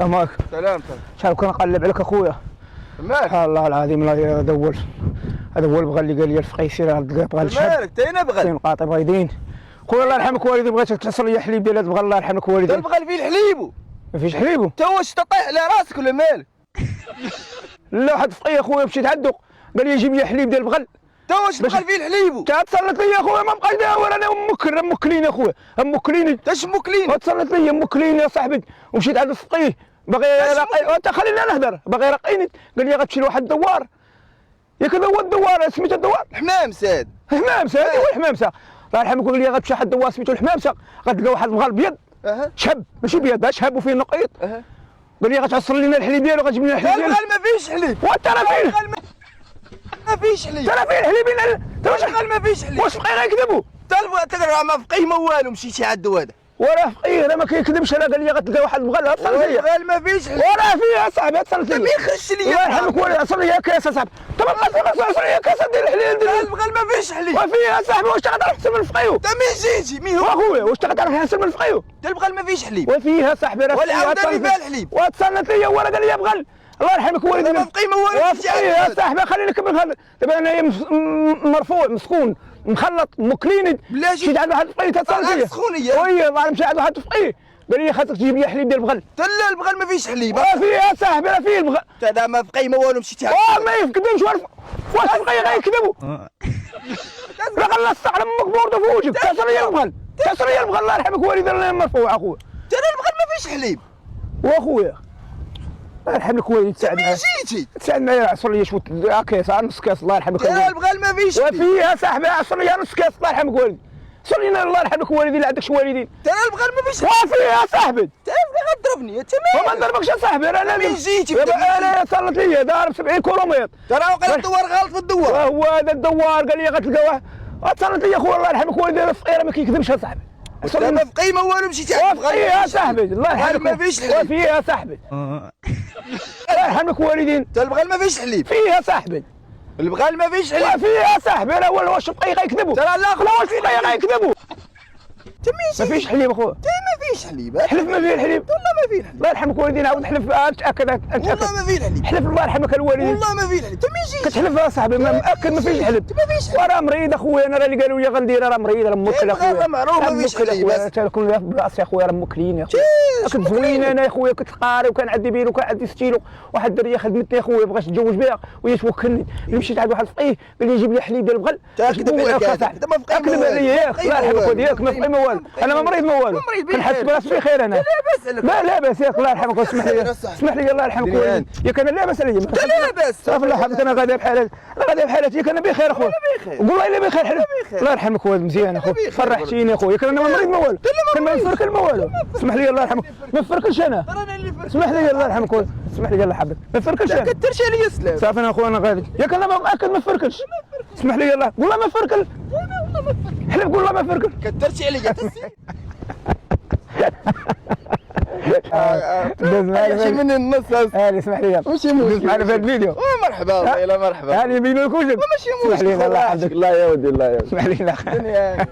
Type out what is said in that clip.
مالك؟ سلامتك. شحال كون نقلب عليك اخويا. مالك؟ الله العظيم لا هذا هو بغى اللي قال لي الفقيه سير بغى الشاب. مالك؟ تاينا بغى نقاطع بغيدين. خويا الله يرحمك والدي بغيتك تعصر لي حليب ديال هذا بغى الله يرحمك والدي. البغل فيه الحليب. ما فيش حليبو. انت واش تطيح على راسك ولا مالك؟ لا واحد الفقيه اخويا مشيت عندو قال لي جيب لي حليب ديال البغل. انت واش البغل فيه الحليب؟ تصلت لي اخويا ما بقاش داير انا مكلين اخويا مكلين. انت مكلين؟ تصلت لي مكلين يا صاحبي ومشيت عند الفقيه باغي يرقي انت خليني نهضر باغي يرقيني قال لي غتمشي لواحد الدوار ياك هذا هو الدوار سميتو الدوار حمامسه. حمامسه هذه هو الحمامسه الله يرحمك قال لي غتمشي واحد الدوار سميتو الحمامسه غتلقى واحد البغال ابيض شهب ماشي بيض شهب وفيه نقيط قال لي غتعصر لنا الحليب ديالو غتجيب لنا الحليب ديالو البغل ما فيهش حليب وانت راه فين ما فيهش حليب ترى فين الحليب انت واش البغل ما فيهش حليب واش فقيه غيكذبوا انت راه ما فقيه ما والو مشيتي عندو هذا وراه فقيه راه ما كيكذبش انا قال لي غتلقى واحد البغال اتصل ليا البغل ما فيهش حليب وراه فيه اصاحبي اتصل ليا ما يخرجش ليا الله يرحمك والدي اصل ليا كاس اصاحبي انت ما بقاش اصل ليا كاس ديال الحليب ديال البغل ما فيهش حليب وفيه اصاحبي واش تقدر تحسب من الفقيه انت مين جيتي مين هو واخويا واش تقدر تحسب من الفقيه البغل ما فيهش حليب وفيها صاحبي راه والعوده اللي فيها الحليب واتصلت ليا هو قال لي بغل الله يرحمك والدي ما فقيه ما والو يا صاحبي خليني نكمل هذا دابا انايا مرفوع مسكون مخلط مكليني مشيت عند واحد الفقيه تتصل ليا سخونيه وي الله مشى عند واحد الفقيه قال لي خاصك تجيب لي حليب ديال البغل لا البغل ما فيهش حليب فيه يا صاحبي راه فيه البغل هذا ما فقيه ما والو مشيتي ما يكذبش واش الفقيه غيكذبوا راه خلصت على امك بورده في وجهك كسر لي البغل كسر لي البغل الله يرحمك والدي انا مرفوع اخويا ترى البغل ما فيهش حليب واخويا الله يرحمك والدي تساعد معايا جيتي تساعد معايا عصر لي شويه كاس نص كاس الله يرحمك ترى البغل ما فيهش حليب وفيه يا صاحبي عصر لي نص كاس الله يرحمك والدي عصر لي الله يرحمك والدي اللي عندكش والدين ترى البغل ما فيهش حليب وفيه يا صاحبي ترى البغل ضربني انت وما نضربكش يا صاحبي انا مين جيتي انا صلت لي ضارب 70 كيلومتر ترى وقع الدوار غلط في الدوار هو هذا الدوار قال لي غتلقى واحد صلت لي اخويا الله يرحمك والدي الفقير ما كيكذبش يا صاحبي ما فقيه ما والو مشيتي عند وفيه يا صاحبي الله يرحمك ما فيهش حليب وفيه يا صاحبي الله يرحمك والدين ترى البغل ما فيهش حليب فيه يا صاحبي البغل ما فيهش حليب وفيه يا صاحبي انا واش الفقيه غيكذبوا ترى لا واش الفقيه غيكذبوا ما فيش حليب اخويا ما فيهش حليب حلف ما فيه الحليب والله ما فيه الحليب الله يرحمك والدي نعاود نحلف اتاكد والله ما فيه الحليب حلف الله يرحمك الوالدين والله ما فيه الحليب انت مين جيتي كتحلف يا صاحبي ما مأكد ما فيش حلب ما فيش حليب وراه مريض اخويا انا راه اللي قالوا لي غندير راه مريض راه موكل اخويا راه معروف ما فيش حليب بس تكون براسي اخويا راه موكلين يا اخويا كنت زوين انا يا اخويا كنت قاري وكان عندي بيرو وكان عندي ستيلو واحد الدريه خدمتني اخويا بغات نتزوج بها وهي توكلني اللي مشيت عند واحد الفقيه قال لي جيب لي حليب ديال البغل تكذب عليك هذا ما فقيه كذب عليا ياك الله يرحمك والدي ياك ما فقيه ما والو انا ما مريض ما والو كنحس براسي بخير انا لا لاباس ياك الله يرحمك واسمح لي اسمح لي الله يرحمك والدي ياك انا لاباس عليا انت لاباس صافي الله يرحمك انا غادي بحالاتي انا غادي بحالاتي ياك انا بخير اخويا قول لي الا بخير حلف الله يرحمك والدي مزيان اخويا فرحتيني اخويا كان انا ما مريض ما والو كان ما نفركل ما والو اسمح لي الله يرحمك ما نفركلش انا اسمح لي الله يرحمك والدي اسمح لي الله يحفظك ما نفركلش انا كثرش عليا السلام صافي انا اخويا انا غادي ياك انا مأكد ما نفركلش اسمح لي الله قول لا ما نفركل حلف قول لا ما نفركل كثرتي عليا ماشي من النص هاني اسمح لي ماشي مشكل معنا في الفيديو مرحبا والله مرحبا هاني بينو لك وجهك ماشي اسمح لي الله يحفظك الله يا ودي الله يا ودي اسمح لي